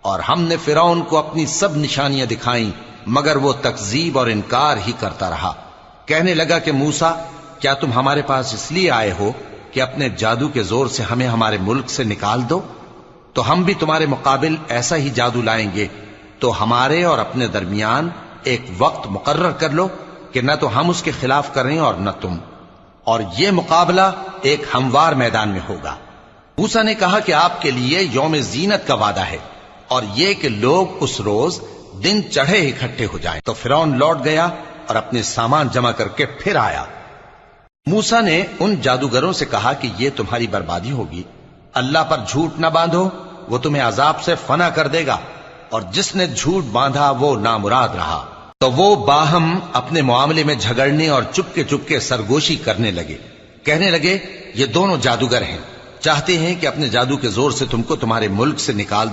और हमने फिरौन को अपनी सब निशानियां दिखाई, मगर वो तकजीब और इनकार ही करता रहा। कहने लगा कि मूसा, क्या तुम हमारे पास इसलिए आए हो कि अपने जादू के जोर से हमें हमारे मुल्क से निकाल दो? तो हम भी तुम्हारे मुकाबिल ऐसा ही जादू लाएंगे, तो हमारे और अपने दरमियान एक वक्त मुकर्रर कर लो कि न तो हम उसके खिलाफ करें और न तुम, और ये मुकाबला एक हमवार मैदान में होगा। मूसा ने कहा कि आपके लिए यौम जीनत का वादा है और ये कि लोग उस रोज दिन चढ़े इकट्ठे हो जाएं। तो फिरौन लौट गया और अपने सामान जमा करके फिर आया। मूसा ने उन जादूगरों से कहा कि ये तुम्हारी बर्बादी होगी, अल्लाह पर झूठ न बांधो, वो तुम्हें अजाब से फना कर देगा, और जिसने झूठ बांधा वो नामुराद रहा। तो वो बाहम अपने मामले में झगड़ने और चुपके सरगोशी करने लगे। कहने लगे, ये दोनों जादूगर हैं, चाहते हैं कि अपने जादू के जोर से तुमको तुम्हारे मुल्क से निकाल